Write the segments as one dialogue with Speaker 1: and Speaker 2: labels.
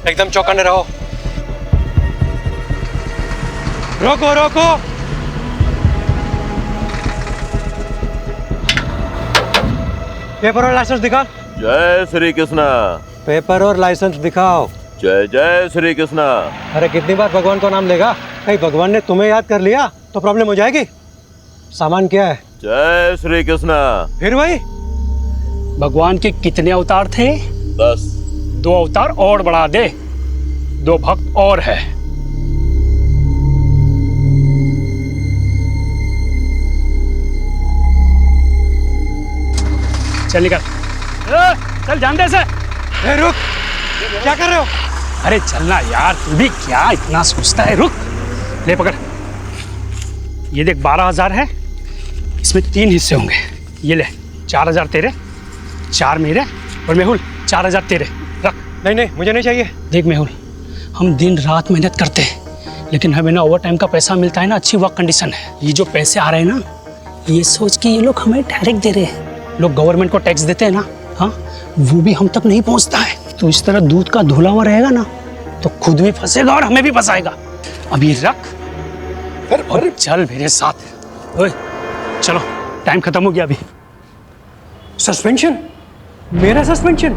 Speaker 1: एकदम चौकन्ने रहो। रोको रोको। पेपर और लाइसेंस दिखा।
Speaker 2: जय श्री कृष्णा।
Speaker 1: पेपर और लाइसेंस दिखाओ।
Speaker 2: जय जय श्री कृष्णा।
Speaker 1: अरे कितनी बार भगवान को नाम लेगा? कहीं भगवान ने तुम्हें याद कर लिया तो प्रॉब्लम हो जाएगी। सामान क्या है?
Speaker 2: जय श्री कृष्णा।
Speaker 1: फिर वही।
Speaker 3: भगवान के कितने अवतार थे?
Speaker 2: 10।
Speaker 3: 2 अवतार और बढ़ा दे, 2 भक्त और है। चल निकल। चल जान दे से।
Speaker 1: रुक, क्या कर रहे हो?
Speaker 3: अरे चलना यार, तू भी क्या इतना सोचता है? रुक, ले पकड़। ये देख 12,000 है, इसमें 3 हिस्से होंगे। ये ले 4,000 तेरे, 4 मेरे, और मेहुल 4,000 तेरे। रख।
Speaker 1: नहीं नहीं, मुझे नहीं चाहिए।
Speaker 3: देख मेहुल, हम दिन रात मेहनत करते हैं, लेकिन हमें ना ओवर टाइम का पैसा मिलता है ना अच्छी वर्क कंडीशन है। ये जो पैसे आ रहे हैं ना, ये सोच के ये लोग हमें डायरेक्ट दे रहे हैं। लोग गवर्नमेंट को टैक्स देते हैं ना, हाँ, वो भी हम तक नहीं पहुंचता है। तो इस तरह दूध का धुला हुआ रहेगा ना, तो खुद भी फंसेगा और हमें भी फंसाएगा। अब ये रख और चल मेरे साथ। ओए चलो, टाइम खत्म हो गया अभी।
Speaker 1: सस्पेंशन? मेरा सस्पेंशन?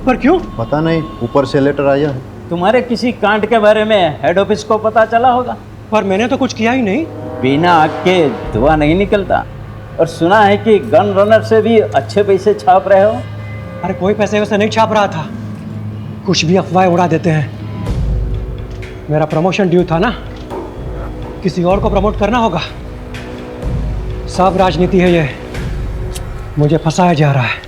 Speaker 1: पर क्यों?
Speaker 4: पता नहीं, ऊपर से लेटर आया है।
Speaker 5: तुम्हारे किसी कांड के बारे में हेड ऑफिस को पता चला होगा।
Speaker 1: पर मैंने तो कुछ किया ही नहीं।
Speaker 5: बिना आग के धुआं नहीं निकलता। और सुना है कि गन रनर से भी अच्छे पैसे छाप रहे हो।
Speaker 1: अरे कोई पैसे वैसे नहीं छाप रहा था, कुछ भी अफवाहें उड़ा देते हैं। मेरा प्रमोशन ड्यू था ना, किसी और को प्रमोट करना होगा। सब राजनीति है ये, मुझे फंसाया जा रहा है।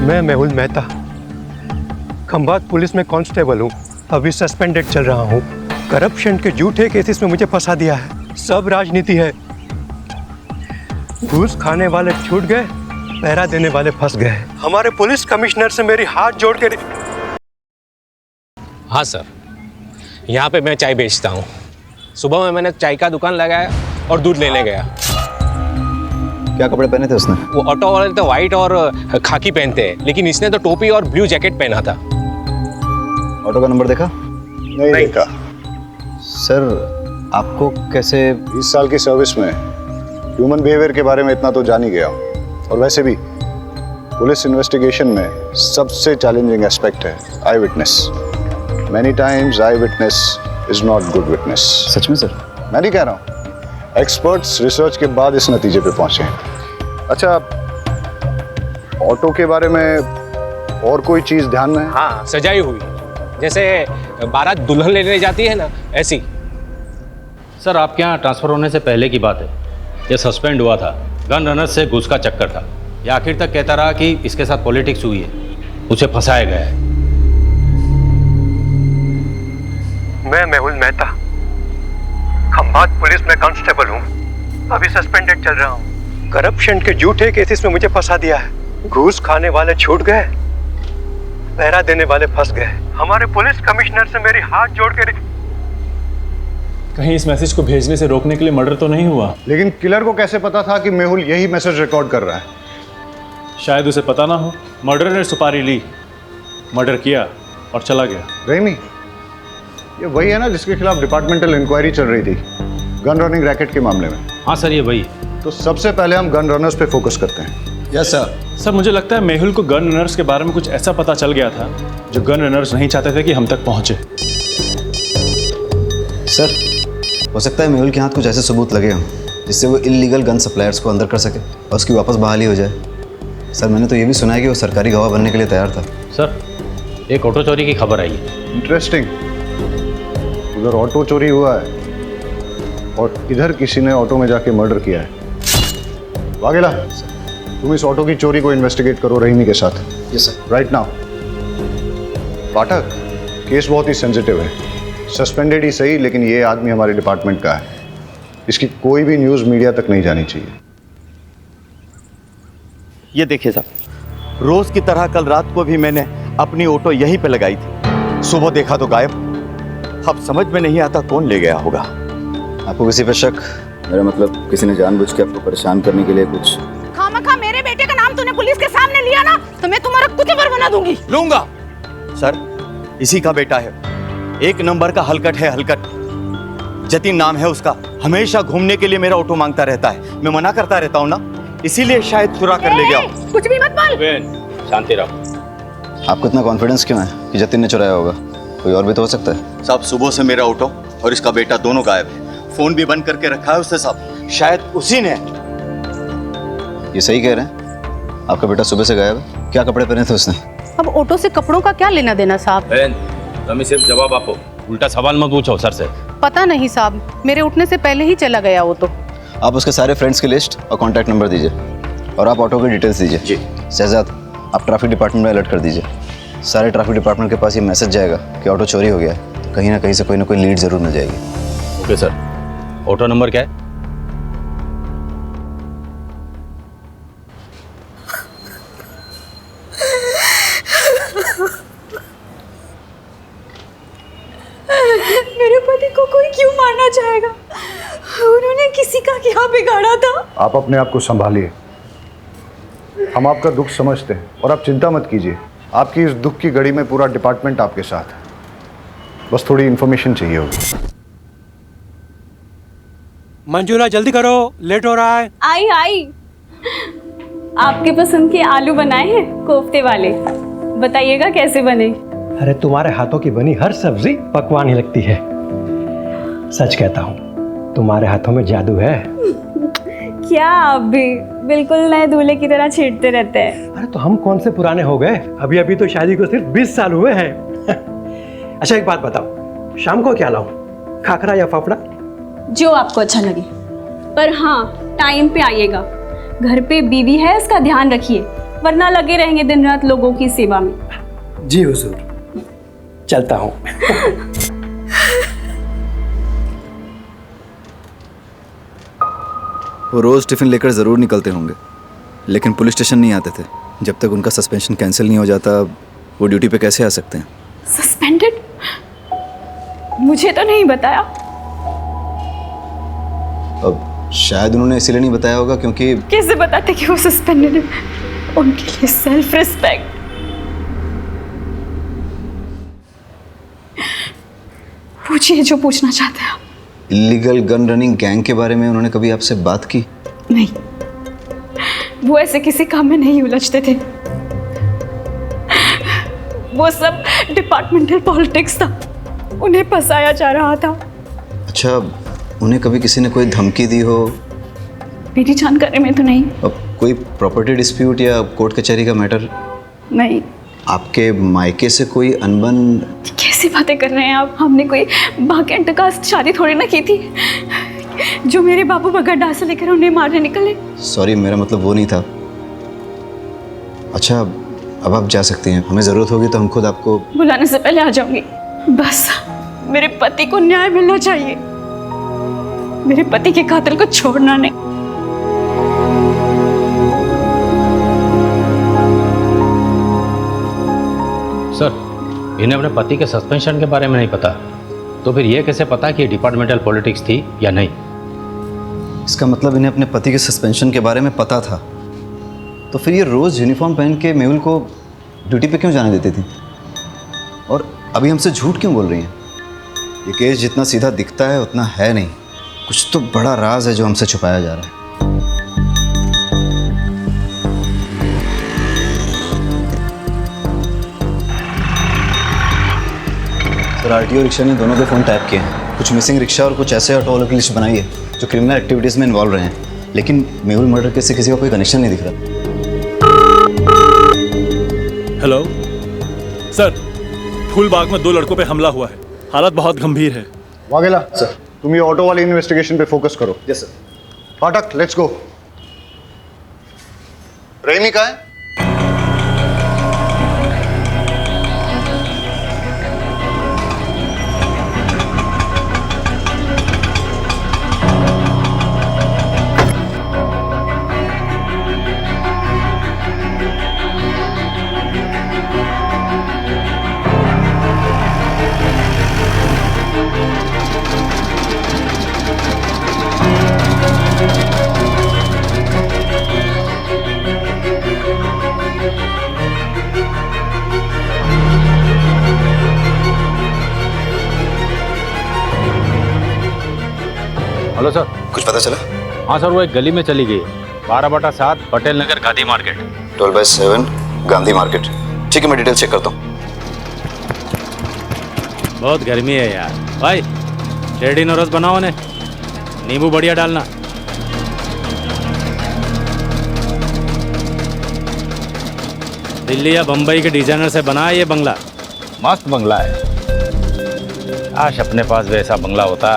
Speaker 1: मैं मेहुल मेहता, खंभात पुलिस में कांस्टेबल हूँ। अभी सस्पेंडेड चल रहा हूँ। करप्शन के झूठे केसेस में मुझे फंसा दिया है। सब राजनीति है। घूस खाने वाले छूट गए, पहरा देने वाले फंस गए। हमारे पुलिस कमिश्नर से मेरी हाथ जोड़ के।
Speaker 6: हाँ सर, यहाँ पे मैं चाय बेचता हूँ। सुबह में मैंने चाय का दुकान लगाया और दूध लेने गया।
Speaker 4: क्या कपड़े पहने थे उसने?
Speaker 6: वो ऑटो वाले तो वाइट और खाकी पहनते हैं, लेकिन इसने तो टोपी और ब्लू जैकेट पहना था।
Speaker 4: ऑटो का नंबर देखा?
Speaker 7: नहीं देखा।
Speaker 4: सर, आपको कैसे?
Speaker 7: 20 साल की सर्विस में ह्यूमन बिहेवियर के बारे में इतना तो जान ही गया हूँ। और वैसे भी पुलिस इन्वेस्टिगेशन में सबसे चैलेंजिंग एस्पेक्ट है eye witness. Many times eye witness is not good witness.
Speaker 4: सच में सर?
Speaker 7: मैं नहीं कह रहा हूँ, एक्सपर्ट्स रिसर्च के बाद इस नतीजे पे पहुंचे हैं। अच्छा, ऑटो के बारे में और कोई चीज़ ध्यान में है?
Speaker 6: हाँ, सजाई हुई, जैसे बारात दुल्हन लेने जाती है ना, ऐसी।
Speaker 8: सर, आपके यहाँ ट्रांसफ़र होने से पहले की बात है। ये सस्पेंड हुआ था, गन रनर से घूस का चक्कर था। ये आखिर तक कहता रहा कि इसके साथ पॉलिटिक्स हुई है, उसे फंसाया गया है।
Speaker 1: मैं मेहुल मेहता, खंभात पुलिस में कांस्टेबल हूँ। अभी सस्पेंडेड चल रहा हूँ। करप्शन के झूठे केसेस में मुझे फंसा दिया है। घूस खाने वाले छूट गए, पहरा देने वाले फंस गए। हमारे पुलिस कमिश्नर से मेरी हाथ जोड़ के।
Speaker 9: कहीं इस मैसेज को भेजने से रोकने के लिए मर्डर तो नहीं हुआ?
Speaker 7: लेकिन किलर को कैसे पता था कि मेहुल यही मैसेज रिकॉर्ड कर रहा है?
Speaker 9: शायद उसे पता ना हो। मर्डरर ने सुपारी ली, मर्डर किया और चला गया।
Speaker 7: रेमी, ये वही है ना जिसके खिलाफ डिपार्टमेंटल इंक्वायरी चल रही थी गन रनिंग रैकेट के मामले में?
Speaker 8: हाँ सर, ये वही।
Speaker 7: तो सबसे पहले हम गन रनर्स पे फोकस करते हैं।
Speaker 4: Yes sir.
Speaker 9: सर, मुझे लगता है मेहुल को गन रनर्स के बारे में कुछ ऐसा पता चल गया था जो गन रनर्स नहीं चाहते थे कि हम तक पहुंचे।
Speaker 4: सर, हो सकता है मेहुल के हाथ कुछ ऐसे सबूत लगे हों जिससे वो इल्लीगल गन सप्लायर्स को अंदर कर सके और उसकी वापस बहाली हो जाए। सर, मैंने तो ये भी सुना है कि वो सरकारी गवाह बनने के लिए तैयार था।
Speaker 8: सर, एक ऑटो चोरी की खबर आई है।
Speaker 7: इंटरेस्टिंग। उधर ऑटो चोरी हुआ है और इधर किसी ने ऑटो में जाके मर्डर किया है। वाघेला, तुम इस ऑटो की चोरी को इन्वेस्टिगेट करो रहीमी के साथ।
Speaker 4: Yes sir.
Speaker 7: Right now. Pathak, case बहुत ही सेंसिटिव है। सस्पेंडेड ही सही, लेकिन ये आदमी हमारे डिपार्टमेंट का है। इसकी कोई भी न्यूज़ मीडिया तक नहीं जानी चाहिए।
Speaker 2: ये देखिए साहब, रोज की तरह कल रात को भी मैंने अपनी ऑटो यहीं पे लगाई थी। सुबह देखा तो गायब। अब समझ में नहीं आता कौन ले गया होगा।
Speaker 4: आपको किसी पे शक मेरा मतलब किसी ने जानबूझ के आपको परेशान करने के लिए कुछ।
Speaker 10: खामखा मेरे बेटे का नाम तूने पुलिस के सामने लिया ना, तो मैं तुम्हारा कुचबर बना दूंगी।
Speaker 2: लूंगा। सर, इसी का बेटा है, एक नंबर का हलकट है, हलकट। जतिन नाम है उसका, हमेशा घूमने के लिए मेरा ऑटो मांगता रहता है, मैं मना करता रहता हूँ ना, इसीलिए शायद चुरा कर ले गया।
Speaker 10: कुछ भी मत बोल।
Speaker 8: शांति रहो।
Speaker 4: आपको इतना कॉन्फिडेंस क्यों है कि जतिन ने चुराया होगा? कोई और भी तो हो सकता है।
Speaker 2: साहब, सुबह से मेरा ऑटो और इसका बेटा दोनों गायब है, फोन भी बंद करके रखा है उसने साहब, शायद उसी ने।
Speaker 4: ये सही कह रहे हैं? आपका बेटा सुबह से गायब है? क्या कपड़े पहने थे उसने?
Speaker 10: अब ऑटो से कपड़ों का क्या लेना देना साहब?
Speaker 8: बहन, तुम्हें सिर्फ जवाब आपको, उल्टा सवाल मत पूछो सर से।
Speaker 10: पता नहीं साहब, मेरे उठने से पहले ही चला गया वो तो।
Speaker 4: आप उसके सारे फ्रेंड्स की लिस्ट और कॉन्टैक्ट नंबर दीजिए, और आप ऑटो की डिटेल्स दीजिए।
Speaker 2: जी।
Speaker 4: शहजाद, आप ट्रैफिक डिपार्टमेंट में अलर्ट कर दीजिए। सारे ट्रैफिक डिपार्टमेंट के पास ये मैसेज जाएगा कि ऑटो चोरी हो गया है, तो कहीं ना कहीं से कोई ना कोई लीड जरूर मिल जाएगी।
Speaker 8: Okay sir. ऑटो नंबर क्या है?
Speaker 10: मेरे पति को कोई क्यों मारना चाहेगा? उन्होंने किसी का क्या बिगाड़ा था?
Speaker 7: आप अपने आप को संभालिए, हम आपका दुख समझते हैं, और आप चिंता मत कीजिए। आपकी इस दुख की घड़ी में पूरा डिपार्टमेंट आपके साथ है, बस थोड़ी इन्फॉर्मेशन चाहिए होगी।
Speaker 1: मंजूला जल्दी करो, लेट हो रहा है।
Speaker 11: आई आपके पसंद के आलू बनाए हैं, कोफ्ते वाले। बताइएगा कैसे बने।
Speaker 1: अरे तुम्हारे हाथों की बनी हर सब्जी पकवान ही लगती है। सच कहता हूँ, तुम्हारे हाथों में जादू है।
Speaker 11: क्या आप भी बिल्कुल नए दूल्हे की तरह छेड़ते रहते हैं।
Speaker 1: अरे तो हम कौन से पुराने हो गए, अभी अभी तो शादी को सिर्फ 20 साल हुए हैं। अच्छा एक बात बताओ, शाम को क्या लाऊं, खाखरा या फाफड़ा?
Speaker 11: जो आपको अच्छा लगे, पर हाँ टाइम पे आइएगा। घर पे बीवी है, इसका ध्यान रखिए, वरना लगे रहेंगे दिन रात लोगों की सेवा में।
Speaker 1: जी हुजूर, चलता हूँ।
Speaker 4: वो रोज़ टिफ़िन लेकर ज़रूर निकलते होंगे, लेकिन पुलिस स्टेशन नहीं आते थे। जब तक उनका सस्पेंशन कैंसिल नहीं हो जाता, वो ड्यूटी पे कैसे आ सकते हैं?
Speaker 11: सस्पेंडेड? मुझे तो नहीं बताया।
Speaker 4: अब शायद उन्होंने इसीलिए नहीं बताया होगा क्योंकि।
Speaker 11: कैसे बताते कि वो सस्पेंडेड है? उनके लिए सेल्फ रिस्पेक्ट। पूछिए जो पूछना चाहते हैं आप।
Speaker 4: इलीगल गन रनिंग गैंग के बारे में उन्होंने कभी आपसे बात की?
Speaker 11: नहीं, वो ऐसे किसी काम में नहीं उलझते थे। वो सब डिपार्टमेंटल पॉलिटिक्स था, उन्हें फंसाया जा रहा था।
Speaker 4: अच्छा, उन्हें कभी किसी ने कोई धमकी दी हो?
Speaker 11: मेरी जानकारी में तो नहीं।
Speaker 4: अब कोई प्रॉपर्टी डिस्प्यूट या कोर्ट कचहरी का मैटर?
Speaker 11: नहीं।
Speaker 4: आपके मायके से कोई अनबन?
Speaker 11: कैसी बातें कर रहे हैं आप? हमने कोई भाग्यंत का शादी थोड़ी ना की थी जो मेरे बाबू बगड्डा से लेकर उन्हें मारने निकले।
Speaker 4: सॉरी, मेरा मतलब वो नहीं था। अच्छा, अब आप जा सकती हैं, हमें ज़रूरत होगी तो हम खुद आपको।
Speaker 11: बुलाने से पहले आ जाऊंगी। बस मेरे पति को न्याय मिलना चाहिए, मेरे पति के कातिल को छोड़ना नहीं।
Speaker 8: सर, इन्हें अपने पति के सस्पेंशन के बारे में नहीं पता, तो फिर ये कैसे पता कि डिपार्टमेंटल पॉलिटिक्स थी या नहीं?
Speaker 4: इसका मतलब इन्हें अपने पति के सस्पेंशन के बारे में पता था, तो फिर ये रोज़ यूनिफॉर्म पहन के मेहुल को ड्यूटी पे क्यों जाने देती थी? और अभी हमसे झूठ क्यों बोल रही हैं? ये केस जितना सीधा दिखता है उतना है नहीं, कुछ तो बड़ा राज है जो हमसे छुपाया जा रहा है। सर, आरटीओ रिक्शा ने दोनों के फ़ोन टैप किए हैं। कुछ मिसिंग रिक्शा और कुछ ऐसे ऑटो वालों की लिस्ट बनाई है जो क्रिमिनल एक्टिविटीज़ में इन्वॉल्व रहे हैं, लेकिन मेहुल मर्डर केस से किसी का कोई कनेक्शन नहीं दिख रहा।
Speaker 9: हेलो सर, फूलबाग में 2 लड़कों पे हमला हुआ है, हालत बहुत गंभीर है।
Speaker 7: वाघेला सर, तुम ये ऑटो वाली इन्वेस्टिगेशन पे फोकस करो। Yes sir. फाटक, लेट्स गो। रेमी कहाँ है?
Speaker 8: Hello sir.
Speaker 4: कुछ पता चला?
Speaker 8: हाँ सर, वो एक गली में चली गई है, 12/7 पटेल नगर गांधी मार्केट।
Speaker 4: 12/7 गांधी मार्केट। ठीक है, मैं डिटेल चेक करता हूँ।
Speaker 8: बहुत गर्मी है यार। भाई रेडी नोरस बनाओ ने, नींबू बढ़िया डालना। दिल्ली या बम्बई के डिजाइनर से बना है ये बंगला, मस्त बंगला है। काश अपने पास वैसा बंगला होता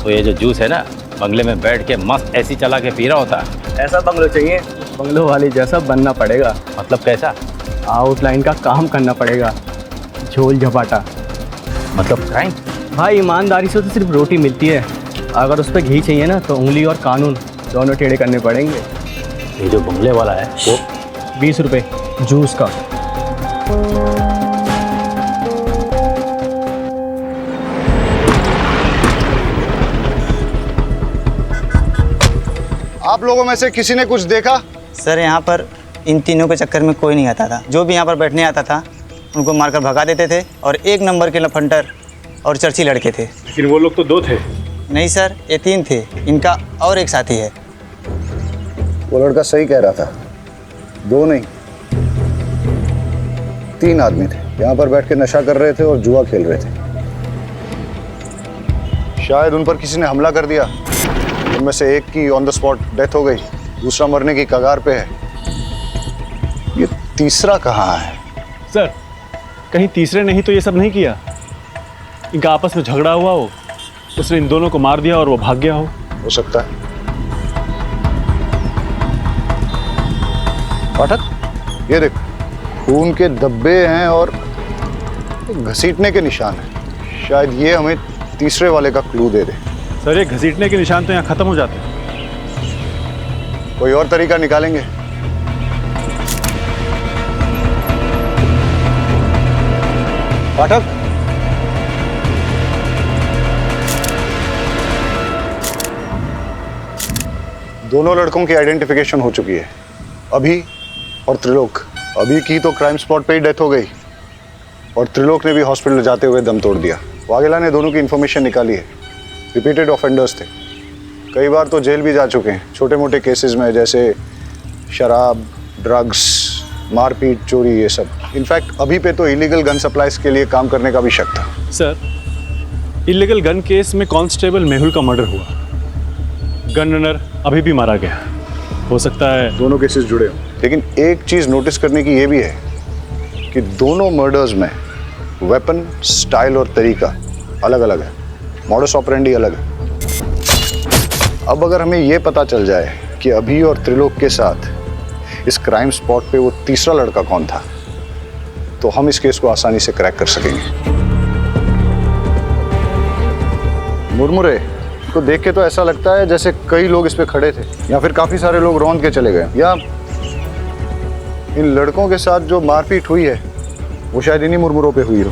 Speaker 8: तो ये जो जूस है ना, बंगले में बैठ के मस्त एसी चला के पी रहा होता।
Speaker 12: ऐसा बंगलो चाहिए, बंगलो वाली जैसा बनना पड़ेगा।
Speaker 8: मतलब कैसा?
Speaker 12: आउटलाइन का काम करना पड़ेगा, झोल झपाटा।
Speaker 8: मतलब क्राइम?
Speaker 12: भाई ईमानदारी से तो सिर्फ रोटी मिलती है, अगर उस पर घी चाहिए ना तो उंगली और कानून दोनों टेढ़े करने पड़ेंगे।
Speaker 8: ये जो बंगले वाला है वो
Speaker 12: 20 रुपये जूस का।
Speaker 7: आप लोगों में से किसी ने कुछ देखा?
Speaker 13: सर यहाँ पर इन तीनों के चक्कर में कोई नहीं आता था। जो भी यहाँ पर बैठने आता था उनको मारकर भगा देते थे, और एक नंबर के लफंटर और चर्ची लड़के थे।
Speaker 9: लेकिन वो लोग तो 2 थे।
Speaker 13: नहीं सर, ये 3 थे, इनका और एक साथी है।
Speaker 7: वो लड़का सही कह रहा था, 2 नहीं 3 आदमी थे, यहाँ पर बैठ के नशा कर रहे थे और जुआ खेल रहे थे। शायद उन पर किसी ने हमला कर दिया। उनमें से एक की ऑन द स्पॉट डेथ हो गई, दूसरा मरने की कगार पे है। ये तीसरा कहाँ है?
Speaker 9: सर कहीं तीसरे नहीं तो ये सब नहीं किया? इनका आपस में झगड़ा हुआ हो, उसने इन दोनों को मार दिया और वो भाग गया हो
Speaker 7: सकता है। पाठक, ये देख, खून के धब्बे हैं और घसीटने के निशान हैं। शायद ये हमें तीसरे वाले का क्लू दे दे।
Speaker 9: सर ये घसीटने के निशान तो यहाँ खत्म हो जाते हैं।
Speaker 7: कोई और तरीका निकालेंगे। पाठक, दोनों लड़कों की आइडेंटिफिकेशन हो चुकी है, अभी और त्रिलोक। अभी की तो क्राइम स्पॉट पे ही डेथ हो गई, और त्रिलोक ने भी हॉस्पिटल जाते हुए दम तोड़ दिया। वाघेला ने दोनों की इन्फॉर्मेशन निकाली है, रिपीटेड ऑफेंडर्स थे, कई बार तो जेल भी जा चुके हैं छोटे मोटे केसेस में, जैसे शराब, ड्रग्स, मारपीट, चोरी, ये सब। इनफैक्ट अभी पे तो इलीगल गन सप्लाईज के लिए काम करने का भी शक था।
Speaker 9: सर इलीगल गन केस में कांस्टेबल मेहुल का मर्डर हुआ, गन रनर अभी भी मारा गया। हो सकता है
Speaker 7: दोनों केसेस जुड़े हों, लेकिन एक चीज नोटिस करने की ये भी है कि दोनों मर्डर्स में वेपन, स्टाइल और तरीका अलग अलग है, मॉडस ऑपरेंडी अलग है। अब अगर हमें ये पता चल जाए कि अभी और त्रिलोक के साथ इस क्राइम स्पॉट पे वो तीसरा लड़का कौन था, तो हम इस केस को आसानी से क्रैक कर सकेंगे। मुरमुरे को देख के तो ऐसा लगता है जैसे कई लोग इस पे खड़े थे, या फिर काफी सारे लोग रौंद के चले गए, या इन लड़कों के साथ जो मारपीट हुई है वो शायद इन्हीं मुरमुरों पे हुई हो।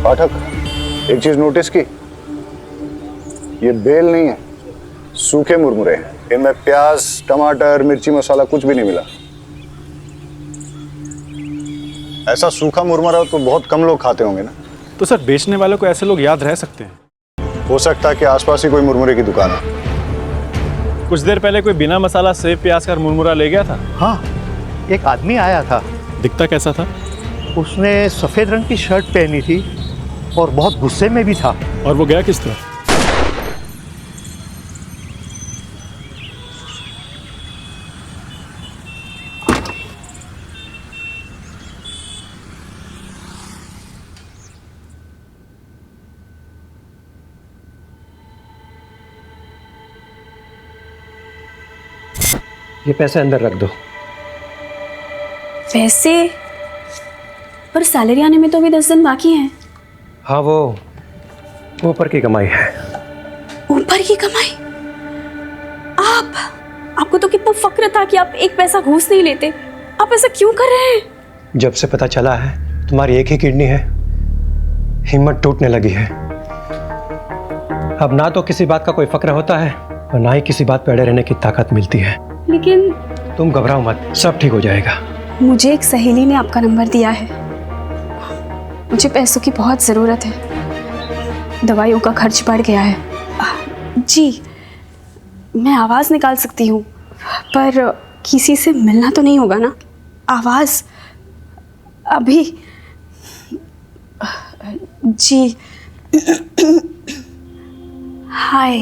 Speaker 7: पाठक, एक चीज नोटिस की, ये बेल नहीं है, सूखे मुरमुरे हैं। इनमें प्याज, टमाटर, मिर्ची मसाला कुछ भी नहीं मिला। ऐसा सूखा मुरमुरा तो बहुत कम लोग खाते होंगे ना।
Speaker 9: तो सर बेचने वालों को ऐसे लोग याद रह सकते हैं?
Speaker 7: हो सकता है कि आसपास ही कोई मुरमुरे की दुकान है।
Speaker 9: कुछ देर पहले कोई बिना मसाला सेव प्याज का मुरमुरा ले गया था।
Speaker 1: हाँ, एक आदमी आया था।
Speaker 9: दिखता कैसा था?
Speaker 1: उसने सफेद रंग की शर्ट पहनी थी और बहुत गुस्से में भी था।
Speaker 9: और वो गया किस तरह?
Speaker 12: ये पैसे अंदर रख दो।
Speaker 11: पैसे? पर सैलरी आने में तो अभी 10 दिन बाकी हैं।
Speaker 12: हाँ, वो ऊपर की कमाई है।
Speaker 11: ऊपर की कमाई? आपको तो कितना फक्र था कि आप एक पैसा घूस नहीं लेते। आप ऐसा क्यों कर रहे हैं?
Speaker 12: जब से पता चला है तुम्हारी एक ही किडनी है, हिम्मत टूटने लगी है। अब ना तो किसी बात का कोई फक्र होता है और ना ही किसी बात पे अड़े रहने की ताकत मिलती है।
Speaker 11: लेकिन
Speaker 12: तुम घबराओ मत, सब ठीक हो जाएगा।
Speaker 11: मुझे एक सहेली ने आपका नंबर दिया है। मुझे पैसों की बहुत ज़रूरत है। दवाइयों का खर्च बढ़ गया है। जी, मैं आवाज़ निकाल सकती हूँ, पर किसी से मिलना तो नहीं होगा ना? आवाज़ अभी। जी। हाय,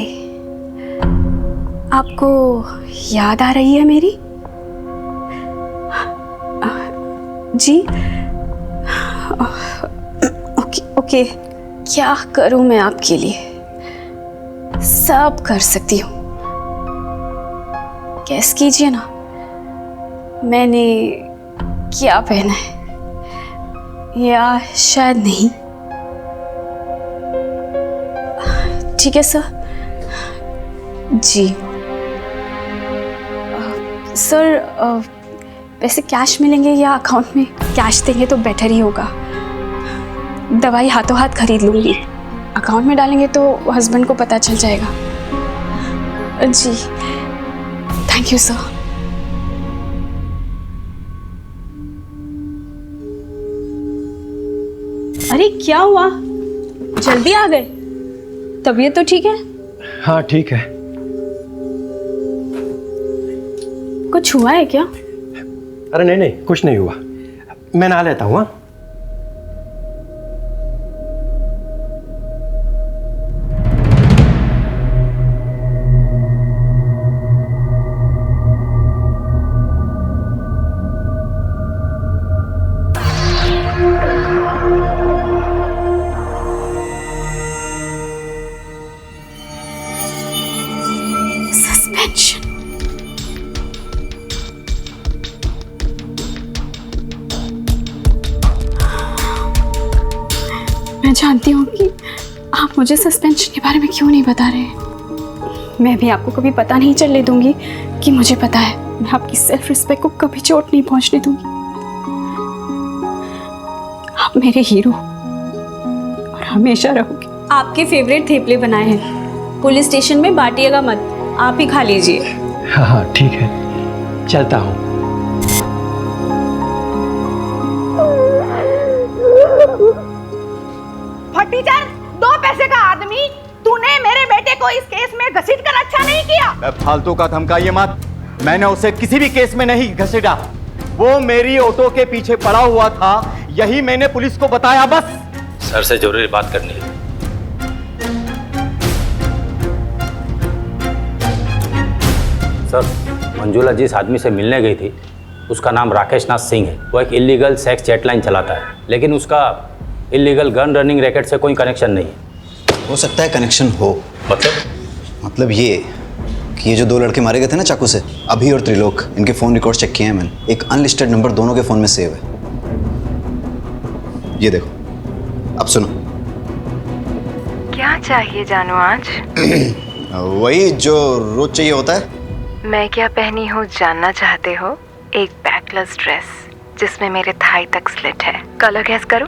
Speaker 11: आपको याद आ रही है मेरी? जी। ओके, क्या करूं मैं आपके लिए? सब कर सकती हूँ। गैस कीजिए ना, मैंने क्या पहना है, या शायद नहीं। ठीक है सर। जी सर, पैसे कैश मिलेंगे या अकाउंट में? कैश देंगे तो बेटर ही होगा। दवाई हाथों हाथ खरीद लूँगी, अकाउंट में डालेंगे तो हस्बैंड को पता चल जाएगा। जी, थैंक यू सर। अरे क्या हुआ, जल्दी आ गए? तबीयत तो ठीक है?
Speaker 12: हाँ ठीक है।
Speaker 11: कुछ हुआ है क्या?
Speaker 12: अरे नहीं नहीं, कुछ नहीं हुआ, मैं नहा लेता हूँ।
Speaker 11: सस्पेंशन। मैं जानती हूँ कि आप मुझे सस्पेंशन के बारे में क्यों नहीं बता रहे। मैं भी आपको कभी पता नहीं चलने दूंगी कि मुझे पता है। मैं आपकी सेल्फ रिस्पेक्ट को कभी चोट नहीं पहुंचने दूंगी। आप मेरे हीरो और हमेशा रहोगे। आपके फेवरेट थेपले बनाए हैं, पुलिस स्टेशन में बांटिएगा मत, आप ही खा लीजिए।
Speaker 12: हाँ हाँ ठीक है, चलता हूँ।
Speaker 14: टीचर, 2 पैसे का आदमी, तूने मेरे बेटे को इस केस में घसीट कर अच्छा नहीं किया।
Speaker 2: फालतू का धमकाइए मत, मैंने उसे किसी भी केस में नहीं घसीटा। वो मेरी ऑटो के पीछे पड़ा हुआ था, यही मैंने पुलिस को बताया बस।
Speaker 8: सर से जरूरी बात करनी है। सर, मंजुला जिस आदमी से मिलने गई थी उसका नाम राकेश नाथ सिंह है। वो एक इलीगल सेक्स चैटलाइन चलाता है, लेकिन उसका इलीगल गन रनिंग रैकेट से कोई कनेक्शन नहीं है।
Speaker 4: हो सकता है कनेक्शन हो। मतलब ये कि ये जो 2 लड़के मारे गए थे ना चाकू से, अभी और त्रिलोक, इनके फ़ोन रिकॉर्ड चेक किए हैं मैंने। एक अनलिस्टेड नंबर दोनों के फ़ोन में सेव है। ये देखो, अब सुनो।
Speaker 15: क्या चाहिए जानू आज?
Speaker 4: वही जो रोज चाहिए होता है।
Speaker 15: मैं क्या पहनी हूँ जानना चाहते हो? एक बैकलेस ड्रेस जिसमें मेरे थाई तक स्लिट है। कलर गैस करो।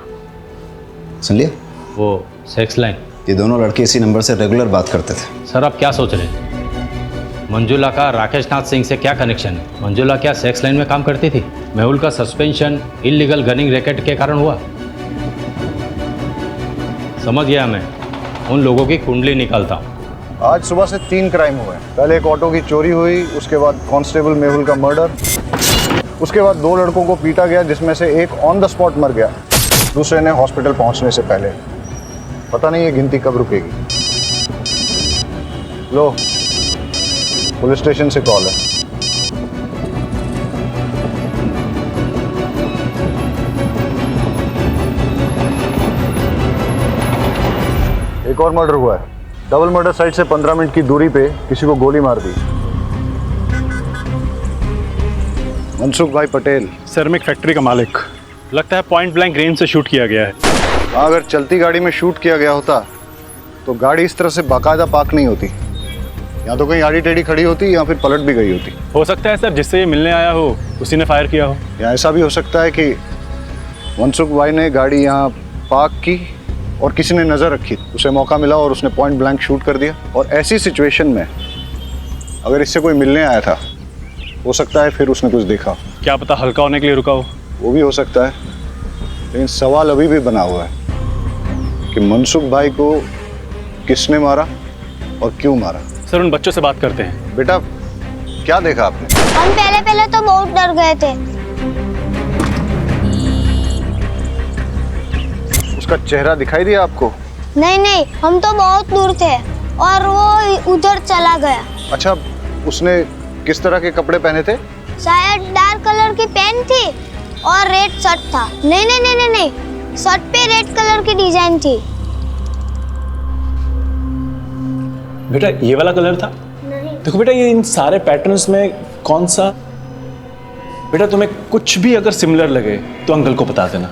Speaker 4: सुन लिया?
Speaker 8: वो सेक्स लाइन।
Speaker 4: ये दोनों लड़के इसी नंबर से रेगुलर बात करते थे।
Speaker 8: सर आप क्या सोच रहे हैं? मंजुला का राकेश नाथ सिंह से क्या कनेक्शन है? मंजुला क्या सेक्स लाइन में काम करती थी? मेहुल का सस्पेंशन इलीगल गनिंग रैकेट के कारण हुआ। समझ गया, मैं उन लोगों की कुंडली निकालता हूँ।
Speaker 7: आज सुबह से 3 क्राइम हुए। पहले एक ऑटो की चोरी हुई, उसके बाद कांस्टेबल मेहुल का मर्डर, उसके बाद 2 लड़कों को पीटा गया जिसमें से एक ऑन द स्पॉट मर गया, दूसरे ने हॉस्पिटल पहुंचने से पहले। पता नहीं ये गिनती कब रुकेगी। लो, पुलिस स्टेशन से कॉल है। एक और मर्डर हुआ है। डबल मर्डर साइट से 15 मिनट की दूरी पे किसी को गोली मार दी। मनसुख भाई पटेल।
Speaker 9: सर, मैं एक फैक्ट्री का मालिक। लगता है पॉइंट ब्लैंक रेंज से शूट किया गया है।
Speaker 7: अगर चलती गाड़ी में शूट किया गया होता तो गाड़ी इस तरह से बाकायदा पार्क नहीं होती। या तो कहीं आड़ी टेढ़ी खड़ी होती या फिर पलट भी गई होती।
Speaker 9: हो सकता है सर जिससे ये मिलने आया हो उसी ने फायर किया हो।
Speaker 7: या ऐसा भी हो सकता है कि मनसुख भाई ने गाड़ी यहाँ पार्क की और किसी ने नज़र रखी, उसे मौका मिला और उसने पॉइंट ब्लैंक शूट कर दिया। और ऐसी सिचुएशन में अगर इससे कोई मिलने आया था, हो सकता है फिर उसने कुछ देखा।
Speaker 9: क्या पता हल्का होने के लिए रुका हो।
Speaker 7: वो भी हो सकता है। लेकिन सवाल अभी भी बना हुआ है कि मनसुख भाई को किसने मारा और क्यों मारा।
Speaker 9: सर उन बच्चों से बात करते हैं।
Speaker 7: बेटा क्या देखा आपने?
Speaker 16: हम पहले तो बहुत डर गए थे।
Speaker 7: उसका चेहरा दिखाई दिया आपको?
Speaker 16: नहीं, हम तो बहुत दूर थे और वो उधर चला गया।
Speaker 7: अच्छा, उसने किस तरह के कपड़े पहने थे?
Speaker 16: शायद डार्क कलर की पैंट थी और रेड शर्ट था। नहीं, शर्ट पे रेड कलर की डिजाइन थी।
Speaker 9: बेटा ये वाला कलर था?
Speaker 16: नहीं।
Speaker 9: देखो बेटा, ये इन सारे पैटर्न्स में कौन सा? बेटा तुम्हें कुछ भी अगर सिमिलर लगे तो अंकल को बता देना।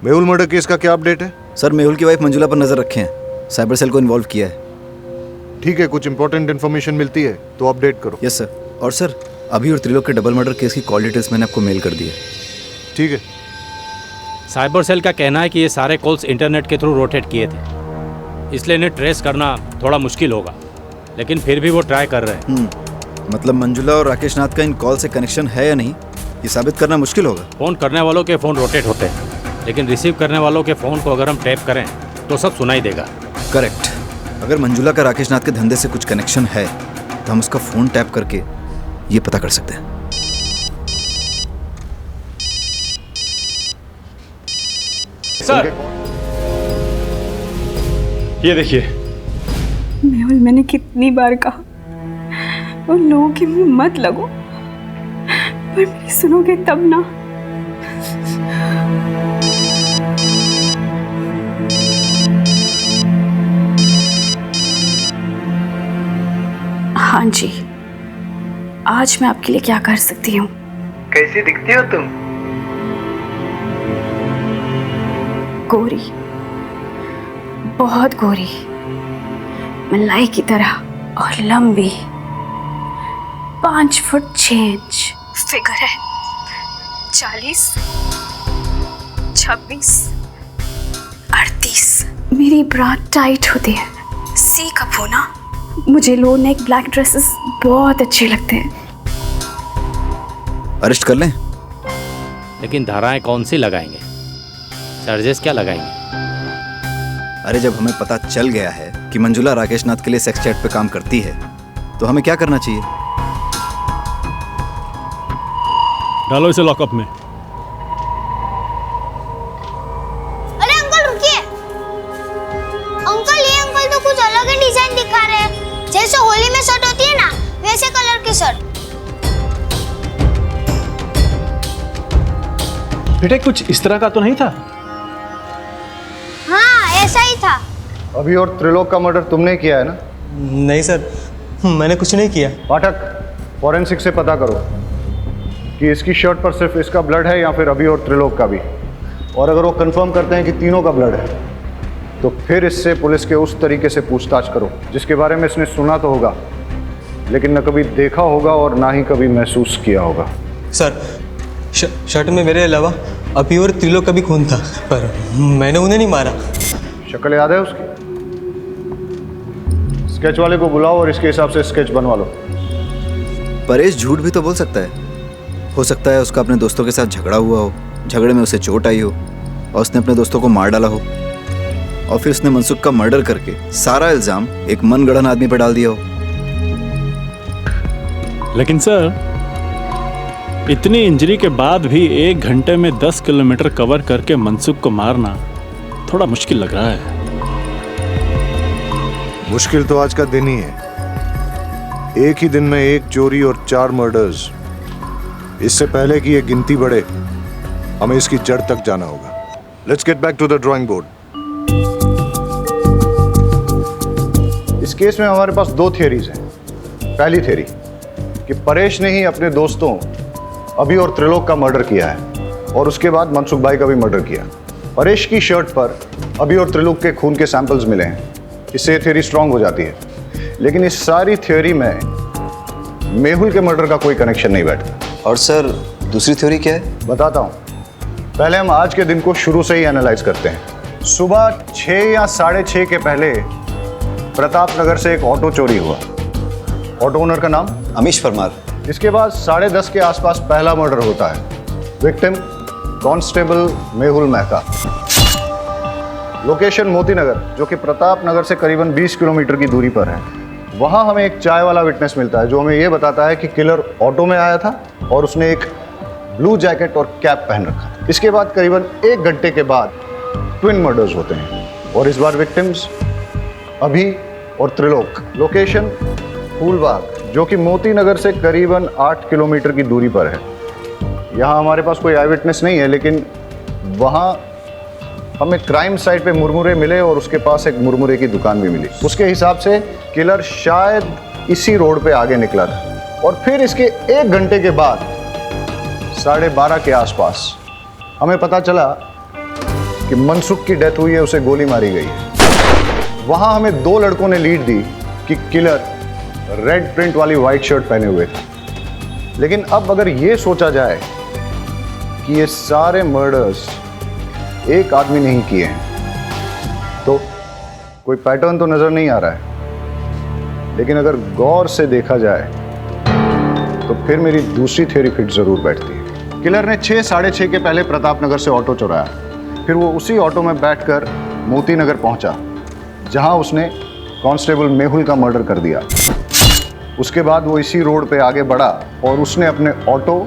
Speaker 7: मेहुल मर्डर केस का क्या अपडेट है?
Speaker 4: सर मेहुल की वाइफ मंजुला पर नजर रखे हैं, साइबर सेल को इन्वॉल्व किया है।
Speaker 7: ठीक है, कुछ इंपॉर्टेंट इन्फॉर्मेशन मिलती है तो अपडेट करो।
Speaker 4: Yes sir. और सर अभी और त्रिलोक के डबल मर्डर केस की कॉल डिटेल्स मैंने आपको मेल कर दी है।
Speaker 7: ठीक है।
Speaker 8: साइबर सेल का कहना है कि ये सारे कॉल्स इंटरनेट के थ्रू रोटेट किए थे, इसलिए इन्हें ट्रेस करना थोड़ा मुश्किल होगा, लेकिन फिर भी वो ट्राई कर रहे हैं।
Speaker 4: मतलब मंजुला और राकेश नाथ का इन कॉल से कनेक्शन है या नहीं, ये साबित करना मुश्किल होगा।
Speaker 8: फ़ोन करने वालों के फ़ोन रोटेट होते हैं, लेकिन रिसीव करने वालों के फ़ोन को अगर हम टैप करें तो सब सुनाई देगा।
Speaker 4: करेक्ट। अगर मंजुला का राकेश नाथ के धंधे से कुछ कनेक्शन है तो हम उसका फ़ोन टैप करके ये पता कर सकते हैं।
Speaker 9: सर ये देखिए।
Speaker 10: मेहुल, मैंने कितनी बार कहा उन लोगों के मुंह मत लगो, पर मेरी सुनोगे तब ना।
Speaker 11: हाँ जी, आज मैं आपके लिए क्या कर सकती हूँ?
Speaker 1: कैसी दिखती हो तुम?
Speaker 11: गोरी, बहुत गोरी, मलाई की तरह और लंबी, 5 फुट 6 इंच फिगर है, 40, 26, 38। मेरी ब्रा टाइट होती है, सी कप होना। मुझे लो नेक ब्लैक ड्रेसेस बहुत अच्छे लगते हैं।
Speaker 4: अरेस्ट कर लें?
Speaker 8: लेकिन धाराएं कौन सी लगाएंगे, चार्जेस क्या लगाएंगे?
Speaker 4: अरे जब हमें पता चल गया है कि मंजुला राकेश नाथ के लिए सेक्स चैट पे काम करती है तो हमें क्या करना चाहिए?
Speaker 9: डालो इसे लॉकअप में।
Speaker 16: अरे अंकल रुकिए। अंकल, ये अंकल तो कुछ अलग ही डिजाइन दिखा रहे हैं। जैसे होली में शर्ट होती है ना, वैसे कलर की शर्ट।
Speaker 9: बेटा कुछ इस तरह का तो नहीं था?
Speaker 16: हाँ, ऐसा ही था।
Speaker 7: अभी और त्रिलोक का मर्डर तुमने किया है ना?
Speaker 13: नहीं सर, मैंने कुछ नहीं किया।
Speaker 7: पाठक, फॉरेंसिक से पता करो कि इसकी शर्ट पर सिर्फ इसका ब्लड है या फिर अभी और त्रिलोक का भी। और अगर वो कंफर्म करते हैं कि तीनों का ब्लड है तो फिर इससे पुलिस के उस तरीके से पूछताछ करो जिसके बारे में इसने सुना तो होगा, लेकिन न कभी देखा होगा और ना ही कभी महसूस किया होगा।
Speaker 13: सर शर्ट में मेरे अलावा अभी और त्रिलोक का भी खून था, पर मैंने उन्हें नहीं मारा।
Speaker 7: शक्ल याद है उसकी? स्केच वाले को बुलाओ और इसके हिसाब से स्केच बनवा लो।
Speaker 4: परेश झूठ भी तो बोल सकता है। हो सकता है उसका अपने दोस्तों के साथ झगड़ा हुआ हो, झगड़े में उसे चोट आई हो और उसने अपने दोस्तों को मार डाला हो, और फिर उसने मनसुख का मर्डर करके सारा इल्जाम एक मनगढ़ंत आदमी पर डाल दिया हो।
Speaker 9: लेकिन सर इतनी इंजरी के बाद भी 1 घंटे में 10 किलोमीटर कवर करके मनसुख को मारना थोड़ा मुश्किल लग रहा है।
Speaker 7: मुश्किल तो आज का दिन ही है। एक ही दिन में 1 चोरी और 4 मर्डर्स। इससे पहले कि ये गिनती बढ़े हमें इसकी जड़ तक जाना होगा। Let's get back to the drawing board. इस केस में हमारे पास 2 थियरीज हैं। पहली थियरी कि परेश ने ही अपने दोस्तों अभी और त्रिलोक का मर्डर किया है और उसके बाद मनसुख भाई का भी मर्डर किया। परेश की शर्ट पर अभी और त्रिलोक के खून के सैंपल्स मिले हैं, इससे थियरी स्ट्रांग हो जाती है। लेकिन इस सारी थियरी में मेहुल के मर्डर का कोई कनेक्शन नहीं बैठता।
Speaker 4: और सर दूसरी थ्योरी क्या है?
Speaker 7: बताता हूँ। पहले हम आज के दिन को शुरू से ही एनालाइज करते हैं। सुबह 6 या 6:30 के पहले प्रताप नगर से एक ऑटो चोरी हुआ। ऑटो ओनर का नाम
Speaker 4: अमीश परमार।
Speaker 7: इसके बाद 10:30 के आसपास पहला मर्डर होता है। Victim constable Mehul Mehta. Location Moti Nagar, जो कि प्रताप नगर से करीबन 20 किलोमीटर की दूरी पर है। वहाँ हमें एक चाय वाला विटनेस मिलता है जो हमें ये बताता है कि किलर ऑटो में आया था और उसने एक ब्लू जैकेट और कैप पहन रखा था। इसके बाद करीबन 1 घंटे के बाद ट्विन मर्डर्स होते हैं और इस बार विक्टिम्स अभी और त्रिलोक। लोकेशन फूलबाग, जो कि मोती नगर से करीबन 8 किलोमीटर की दूरी पर है। यहाँ हमारे पास कोई आई विटनेस नहीं है, लेकिन वहाँ हमें क्राइम साइट पे मुरमुरे मिले और उसके पास एक मुरमुरे की दुकान भी मिली। उसके हिसाब से किलर शायद इसी रोड पे आगे निकला था और फिर इसके 1 घंटे के बाद 12:30 के आसपास हमें पता चला कि मनसुख की डेथ हुई है, उसे गोली मारी गई है। वहाँ हमें 2 लड़कों ने लीड दी कि किलर रेड प्रिंट वाली वाइट शर्ट पहने हुए थे। लेकिन अब अगर ये सोचा जाए कि ये सारे मर्डर्स एक आदमी नहीं किए हैं तो कोई पैटर्न तो नजर नहीं आ रहा है। लेकिन अगर गौर से देखा जाए तो फिर मेरी दूसरी थ्योरी फिट जरूर बैठती है। किलर ने 6, 6:30 के पहले प्रताप नगर से ऑटो चुराया। फिर वो उसी ऑटो में बैठकर मोती नगर पहुंचा, जहां उसने कांस्टेबल मेहुल का मर्डर कर दिया। उसके बाद वो इसी रोड पे आगे बढ़ा और उसने अपने ऑटो,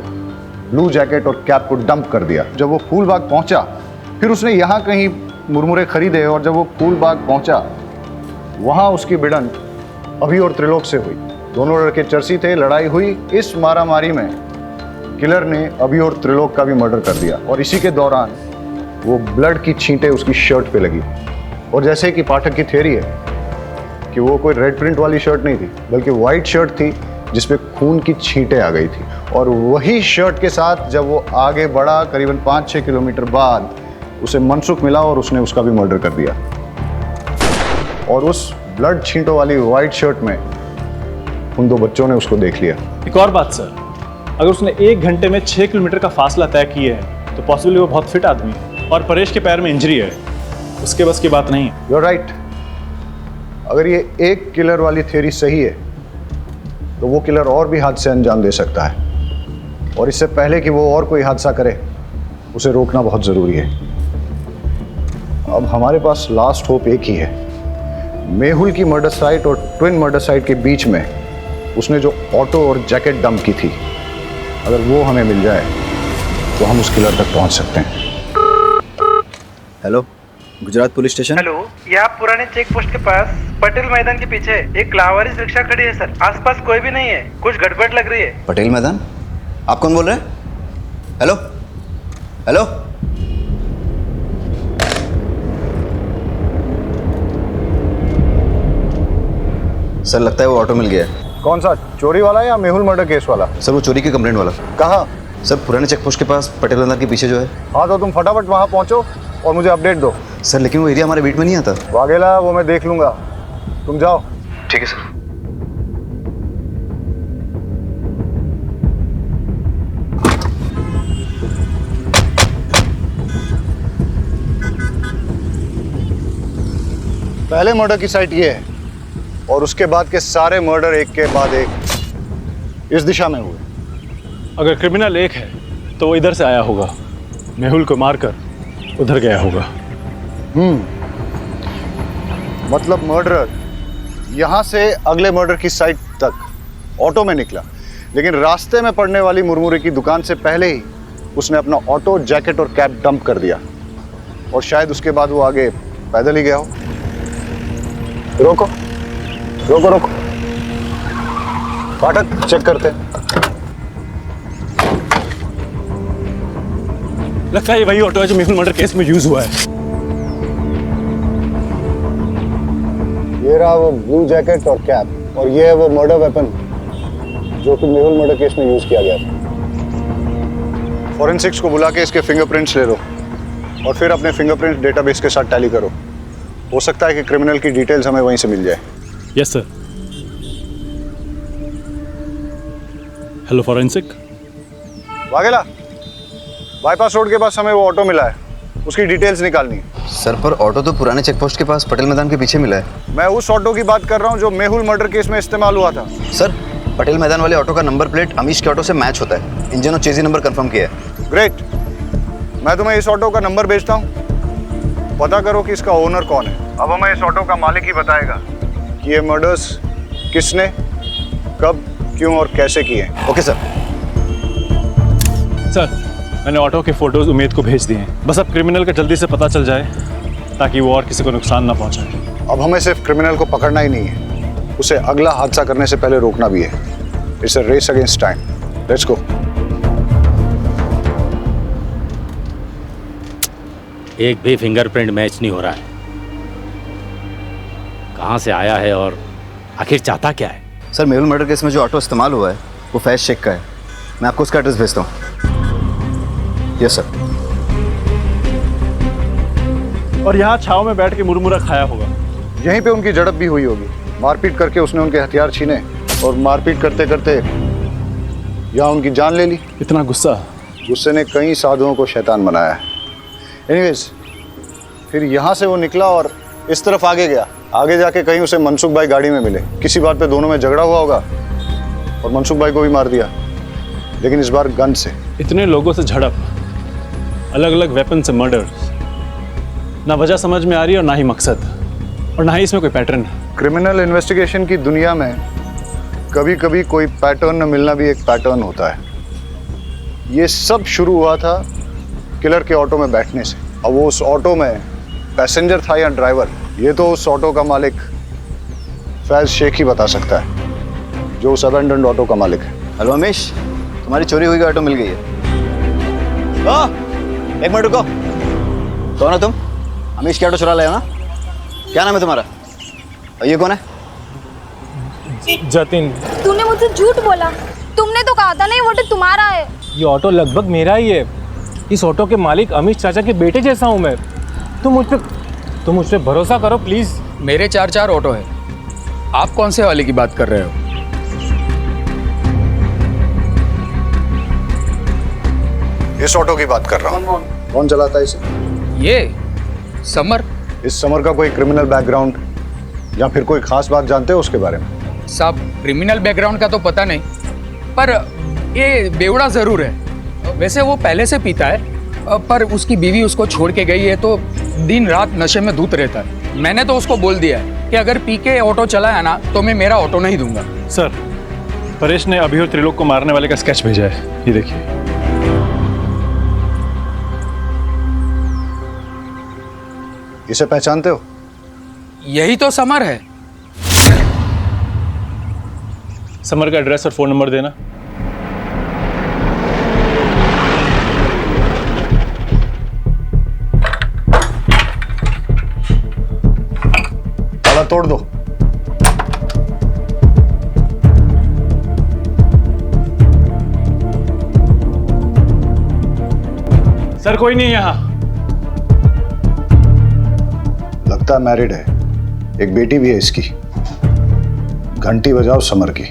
Speaker 7: ब्लू जैकेट और कैप को डंप कर दिया। जब वो फूलबाग पहुंचा फिर उसने यहाँ कहीं मुरमुरे खरीदे और जब वो फूलबाग पहुंचा वहाँ उसकी भिड़ंत अभी और त्रिलोक से हुई। दोनों लड़के चर्सी थे, लड़ाई हुई। इस मारामारी में किलर ने अभी और त्रिलोक का भी मर्डर कर दिया और इसी के दौरान वो ब्लड की छींटें उसकी शर्ट पे लगी। और जैसे कि पाठक की थ्योरी है कि वो कोई रेड प्रिंट वाली शर्ट नहीं थी बल्कि वाइट शर्ट थी जिसपे खून की छींटें आ गई थी। और वही शर्ट के साथ जब वो आगे बढ़ा करीबन 5-6 किलोमीटर बाद उसे मनसुख मिला और उसने उसका भी मर्डर कर दिया। और उस ब्लड छींटों वाली वाइट शर्ट में उन 2 बच्चों ने उसको देख लिया।
Speaker 9: एक और बात सर, अगर उसने 1 घंटे में 6 किलोमीटर का फासला तय किया है तो पॉसिबली वो बहुत फिट आदमी है और परेश के पैर में इंजरी है, उसके बस की बात नहीं है।
Speaker 7: You are right. अगर ये एक किलर वाली थ्योरी सही है तो वो किलर और भी हादसे अंजाम दे सकता है और इससे पहले कि वो और कोई हादसा करे उसे रोकना बहुत ज़रूरी है। अब हमारे पास लास्ट होप एक ही है। मेहुल की मर्डर साइट और ट्विन मर्डर साइट के बीच में उसने जो ऑटो और जैकेट डंप की थी, अगर वो हमें मिल जाए तो हम उस किलर तक पहुंच सकते हैं।
Speaker 4: Hello, Gujarat police station.
Speaker 17: Hello, ये आप पुराने चेक पोस्ट के पास पटेल मैदान के पीछे एक लावारिस रिक्शा खड़ी है सर। आसपास कोई भी नहीं है, कुछ गड़बड़ लग रही है।
Speaker 4: पटेल मैदान? आप कौन बोल रहे हैं? हेलो हेलो, सर लगता है वो ऑटो मिल गया है।
Speaker 7: कौन सा, चोरी वाला या मेहुल मर्डर केस वाला?
Speaker 4: सर वो चोरी की कंप्लेंट वाला।
Speaker 7: कहाँ?
Speaker 4: सर पुराने चेक पोस्ट के पास पटेल मैदान के पीछे जो है।
Speaker 7: हाँ तो तुम फटाफट वहाँ पहुँचो और मुझे अपडेट दो।
Speaker 4: सर लेकिन वो एरिया हमारे बीट में नहीं आता।
Speaker 7: वाघेला, वो मैं देख लूंगा, तुम जाओ।
Speaker 4: ठीक है सर।
Speaker 7: पहले मर्डर की साइट ये है और उसके बाद के सारे मर्डर एक के बाद एक इस दिशा में हुए।
Speaker 9: अगर क्रिमिनल एक है तो वो इधर से आया होगा, मेहुल को मारकर उधर गया होगा।
Speaker 7: मतलब मर्डरर यहाँ से अगले मर्डर की साइट तक ऑटो में निकला, लेकिन रास्ते में पड़ने वाली मुरमुरे की दुकान से पहले ही उसने अपना ऑटो, जैकेट और कैप डंप कर दिया और शायद उसके बाद वो आगे पैदल ही गया हो। रोको रोको रोको, फाटक चेक करते हैं।
Speaker 9: लगता है ये वही ऑटो है जो मेहुल मर्डर केस में यूज हुआ है।
Speaker 7: ये रहा वो ब्लू जैकेट और कैप और ये है वो मर्डर वेपन जो कि मेहुल मर्डर केस में यूज किया गया था। फॉरेंसिक्स को बुला के इसके फिंगरप्रिंट्स ले लो और फिर अपने फिंगरप्रिंट डेटाबेस के साथ टैली करो। हो सकता है कि क्रिमिनल की डिटेल्स हमें वहीं से मिल जाए।
Speaker 9: Yes sir. Hello forensic.
Speaker 7: Vaghela, bypass road के पास हमें वो ऑटो मिला है, उसकी डिटेल्स निकालनी है।
Speaker 4: सर पर ऑटो तो पुराने चेक पोस्ट के पास पटेल मैदान के पीछे मिला है।
Speaker 7: मैं उस ऑटो की बात कर रहा हूँ जो मेहुल मर्डर केस में इस्तेमाल हुआ था।
Speaker 4: सर पटेल मैदान वाले ऑटो का नंबर प्लेट अमीश के ऑटो से मैच होता है। इंजन और चेजी नंबर कंफर्म किया है।
Speaker 7: ग्रेट। मैं तुम्हें इस ऑटो का नंबर भेजता हूँ, पता करो कि इसका ओनर कौन है। अब हमें इस ऑटो का मालिक ही बताएगा कि ये मर्डर्स किसने, कब, क्यों और कैसे किए।
Speaker 4: Okay sir.
Speaker 9: सर, मैंने ऑटो के फोटोज उमेद को भेज दिए हैं। बस अब क्रिमिनल का जल्दी से पता चल जाए ताकि वो और किसी को नुकसान ना पहुंचाए।
Speaker 7: अब हमें सिर्फ क्रिमिनल को पकड़ना ही नहीं है, उसे अगला हादसा करने से पहले रोकना भी है। It's a race against time. Let's go.
Speaker 8: एक भी फिंगरप्रिंट मैच नहीं हो रहा है। कहाँ से आया है और आखिर चाहता क्या है?
Speaker 4: सर, मेहुल मर्डर केस में जो ऑटो इस्तेमाल हुआ है वो फैज शेख का है। मैं आपको उसका एड्रेस भेजता हूँ। Yes sir.
Speaker 9: और यहाँ छाव में बैठ के मुरमुरा खाया होगा।
Speaker 7: यहीं पे उनकी झड़प भी हुई होगी। मारपीट करके उसने उनके हथियार छीने और मारपीट करते करते यहाँ उनकी जान ले ली।
Speaker 9: इतना गुस्सा?
Speaker 7: गुस्से ने कई साधुओं को शैतान बनाया है। एनीवेज, फिर यहाँ से वो निकला और इस तरफ आगे गया। आगे जाके कहीं उसे मनसुख भाई गाड़ी में मिले। किसी बात पे दोनों में झगड़ा हुआ होगा और मनसुख भाई को भी मार दिया, लेकिन इस बार गन से।
Speaker 9: इतने लोगों से झड़प, अलग अलग वेपन से मर्डर, ना वजह समझ में आ रही और ना ही मकसद, और ना ही इसमें कोई पैटर्न।
Speaker 7: क्रिमिनल इन्वेस्टिगेशन की दुनिया में कभी कभी कोई पैटर्न न मिलना भी एक पैटर्न होता है। ये सब शुरू हुआ था किलर के ऑटो में बैठने से। अब वो उस ऑटो में पैसेंजर था या ड्राइवर, ये तो उस ऑटो का मालिक फैज शेख ही बता सकता है, जो उस अबैंडन्ड ऑटो का मालिक है।
Speaker 4: हेलो अमीश, तुम्हारी चोरी हुई ऑटो मिल गई है। एक मिनट रुको। कौन हो तुम? अमीश की ऑटो चुरा लाए हो ना? क्या नाम है तुम्हारा? और ये कौन है?
Speaker 6: जतिन।
Speaker 16: तूने मुझसे झूठ बोला। तुमने तो कहा था ना ये ऑटो तुम्हारा है।
Speaker 6: ये ऑटो लगभग मेरा ही है। इस ऑटो के मालिक अमीश चाचा के बेटे जैसा हूँ मैं। तुम मुझ पे भरोसा करो प्लीज।
Speaker 18: मेरे 4 ऑटो है। आप कौन से वाले की बात कर रहे हो?
Speaker 7: इस ऑटो की बात कर रहा हूँ। कौन चलाता है इसे?
Speaker 18: ये समर।
Speaker 7: इस समर का कोई क्रिमिनल बैकग्राउंड या फिर कोई खास बात जानते हो उसके बारे में?
Speaker 18: साहब, क्रिमिनल बैकग्राउंड का तो पता नहीं, पर ये बेवड़ा जरूर है। वैसे वो पहले से पीता है, पर उसकी बीवी उसको छोड़ के गई है तो दिन रात नशे में धूत रहता है। मैंने तो उसको बोल दिया है कि अगर पी के ऑटो चलाया ना तो मैं मेरा ऑटो नहीं दूंगा।
Speaker 9: सर, परेश ने अभी और त्रिलोक को मारने वाले का स्केच भेजा है, ये देखिए।
Speaker 7: इसे पहचानते हो?
Speaker 18: यही तो समर है।
Speaker 9: समर का एड्रेस और फोन नंबर देना।
Speaker 7: ताला तोड़ दो।
Speaker 9: सर, कोई नहीं यहाँ।
Speaker 7: लगता है मैरिड है, एक बेटी भी है इसकी। घंटी बजाओ समर की।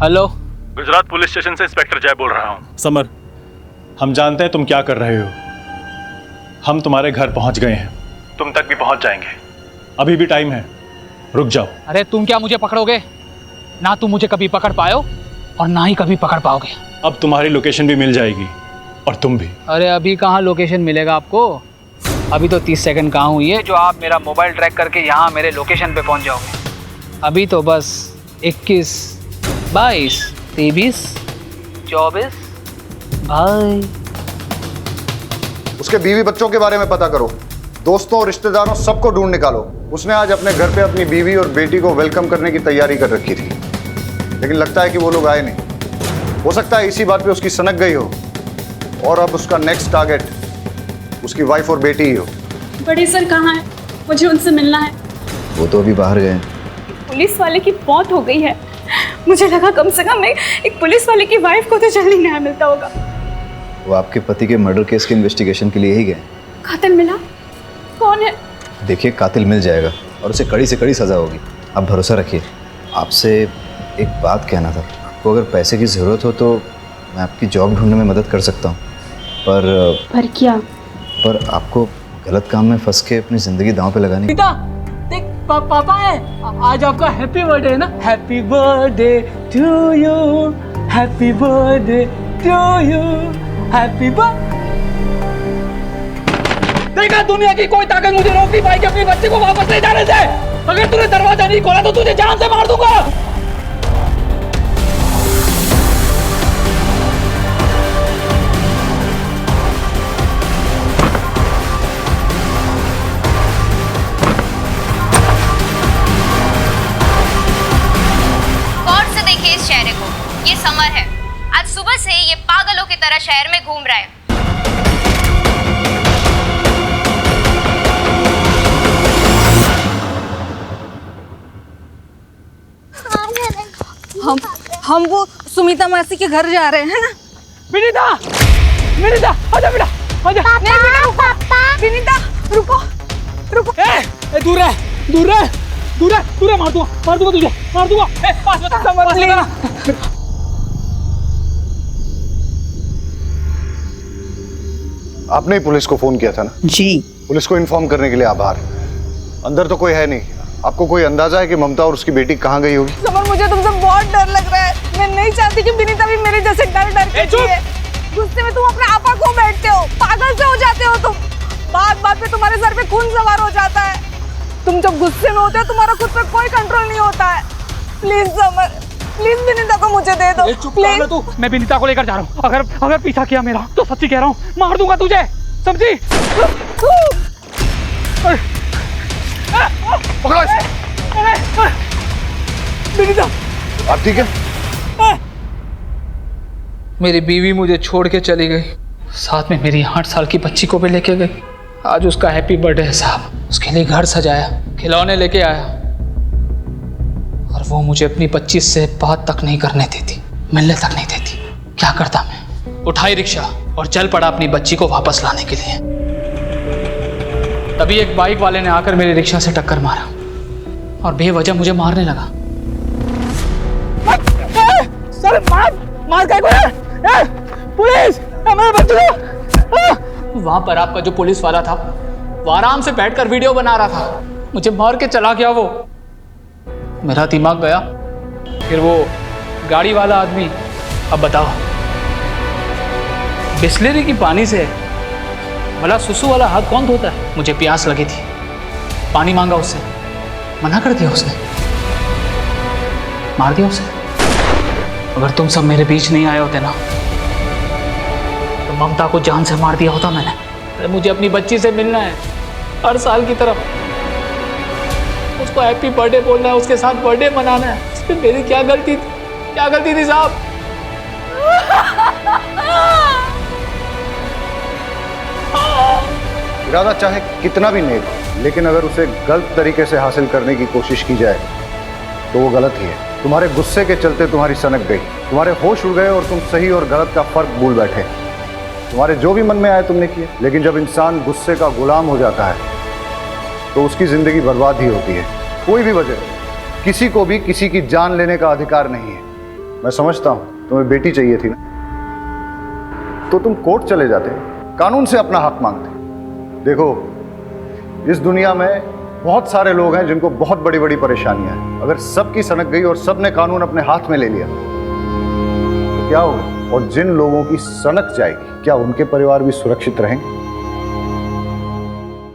Speaker 18: हेलो,
Speaker 9: गुजरात पुलिस स्टेशन से इंस्पेक्टर जय बोल रहा हूँ। समर, हम जानते हैं तुम क्या कर रहे हो। हम तुम्हारे घर पहुंच गए हैं, तुम तक भी पहुंच जाएंगे। अभी भी टाइम है, रुक जाओ।
Speaker 18: अरे तुम क्या मुझे पकड़ोगे? ना तुम मुझे कभी पकड़ पाओ और ना ही कभी पकड़ पाओगे।
Speaker 9: अब तुम्हारी लोकेशन भी मिल जाएगी और तुम भी।
Speaker 18: अरे अभी कहाँ लोकेशन मिलेगा आपको? अभी तो 30 सेकंड कहाँ हुई है जो आप मेरा मोबाइल ट्रैक करके यहाँ मेरे लोकेशन पे पहुँच जाओगे। अभी तो बस 21, 22, 23, 24 भाई।
Speaker 7: उसके बीवी बच्चों के बारे में पता करो, दोस्तों और रिश्तेदारों सबको ढूंढ निकालो। उसने आज अपने घर पे अपनी बीवी और बेटी को वेलकम करने की तैयारी कर रखी थी, लेकिन लगता है कि वो लोग आए नहीं। हो सकता है इसी बात पे उसकी सनक गई हो और अब उसका नेक्स्ट टारगेट उसकी वाइफ और बेटी ही हो।
Speaker 10: बड़े सर कहाँ हैं? मुझे उनसे मिलना है।
Speaker 4: वो तो अभी बाहर गए।
Speaker 10: पुलिस वाले की मौत हो गई है। मुझे लगा कम से कम एक पुलिस वाले की वाइफ को तो जल्दी न्याय मिलता होगा।
Speaker 4: वो आपके पति के मर्डर केस के इन्वेस्टिगेशन के लिए ही गए।
Speaker 10: कातिल मिला? कौन है?
Speaker 4: देखिए, कातिल मिल जाएगा और उसे कड़ी से कड़ी सजा होगी। आप भरोसा रखिए। आपसे एक बात कहना था। आपको अगर पैसे की ज़रूरत हो तो मैं आपकी जॉब ढूंढने में मदद कर सकता हूँ, पर
Speaker 10: क्या?
Speaker 4: पर आपको गलत काम में फंस के अपनी ज़िंदगी दांव पे लगाने
Speaker 18: सीता, देख
Speaker 3: पापा है, आज आपका हैप्पी बर्थडे है ना? Happy birthday to you, happy birthday to you, happy birthday. देखा, दुनिया की कोई ताकत मुझे रोक नहीं पाएगी अपने बच्चे को वापस ले जाने से। अगर तूने दरवाजा नहीं खोला तो तुझे जान से मार दूंगा।
Speaker 19: गौर से देखिए इस चेहरे को, ये समर है। आज सुबह से ये पागलों की तरह शहर में घूम रहा है।
Speaker 14: हम वो सुमिता मासी के घर जा रहे हैं ना।
Speaker 3: विनीता, विनीता, आजा बेटा, आजा।
Speaker 14: नहीं बेटा, पापा। विनीता, रुको, रुको।
Speaker 3: दूर है, दूर है, दूर है, दूर है, मार दूंगा तुझे, मार दूंगा। पास बता,
Speaker 14: समझ लेना।
Speaker 7: आपने ही पुलिस को फोन किया था ना?
Speaker 14: जी।
Speaker 7: पुलिस को इन्फॉर्म करने के लिए आभार। अंदर तो कोई है नहीं, आपको कोई अंदाजा है कि ममता और उसकी बेटी कहाँ गई होगी?
Speaker 14: समर, मुझे तुमसे बहुत डर लग रहा है। मैं नहीं चाहती कि विनीता भी मेरे जैसे डर के जिए। गुस्से में तुम अपने आपा को बैठते हो, पागल से हो जाते हो तुम। बात पे तुम्हारे सर पे खून सवार हो जाता है। तुम जब गुस्से में होते हो तुम्हारा खुद पर कोई कंट्रोल नहीं होता है। प्लीज समर, प्लीज विनीता को मुझे दे दो।
Speaker 3: प्लीज। तू, मैं विनीता को लेकर जा रहा हूँ। अगर पीछा किया मेरा तो सच्ची कह रहा हूँ, मार दूंगा तुझे, समझी?
Speaker 7: पकड़ो इसे।
Speaker 3: विनीता,
Speaker 7: आप ठीक है?
Speaker 18: मेरी बीवी मुझे छोड़ के चली गई,
Speaker 3: साथ में मेरी 8 साल की बच्ची को भी लेके गई। आज उसका हैप्पी बर्थडे है साहब, उसके लिए घर सजाया, खिलौने लेके आया, और वो मुझे अपनी 25 से बात तक नहीं करने देती, मिलने तक नहीं देती। क्या करता मैं? उठाई रिक्शा और चल पड़ा अपनी बच्ची को वापस लाने के लिए। तभी एक बाइक वाले ने आकर मेरी रिक्शा से टक्कर मारा और बेवजह मुझे मारने लगा। सर, मार क्या है? पुलिस, हमारे बच्चे को। वहां पर आपका जो पुलिस वाला था वो आराम से बैठकर वीडियो बना रहा था, मुझे मार के चला गया वो। मेरा दिमाग गया। फिर वो गाड़ी वाला आदमी, अब बताओ, बिस्लेरी की पानी से भला सुसु वाला हाथ कौन धोता है? मुझे प्यास लगी थी, पानी मांगा उससे, मना कर दिया उसने, मार दिया उसे। अगर तुम सब मेरे बीच नहीं आए होते ना तो ममता को जान से मार दिया होता मैंने। अरे मुझे अपनी बच्ची से मिलना है हर साल की तरफ, उसको हैप्पी बर्थडे बोलना है, उसके साथ बर्थडे मनाना है। इसमें मेरी क्या गलती थी? क्या गलती थी साहब?
Speaker 7: इरादा चाहे कितना भी नेक हो, लेकिन अगर उसे गलत तरीके से हासिल करने की कोशिश की जाए तो वो गलत ही है। तुम्हारे गुस्से के चलते तुम्हारी सनक गई, तुम्हारे होश उड़ गए और तुम सही और गलत का फर्क भूल बैठे। तुम्हारे जो भी मन में आए तुमने किए, लेकिन जब इंसान गुस्से का गुलाम हो जाता है तो उसकी जिंदगी बर्बाद ही होती है। कोई भी वजह, किसी को भी किसी की जान लेने का अधिकार नहीं है। मैं समझता हूं तुम्हें बेटी चाहिए थी ना, तो तुम कोर्ट चले जाते, कानून से अपना हक मांगते। देखो, इस दुनिया में बहुत सारे लोग हैं जिनको बहुत बड़ी बड़ी परेशानियां हैं। अगर सबकी सनक गई और सबने कानून अपने हाथ में ले लिया तो क्या होगा? और जिन लोगों की सनक जाएगी, क्या उनके परिवार भी सुरक्षित रहेंगे?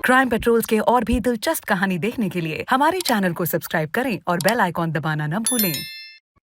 Speaker 20: क्राइम पेट्रोल्स के और भी दिलचस्प कहानी देखने के लिए हमारे चैनल को सब्सक्राइब करें और बेल आइकॉन दबाना न भूलें।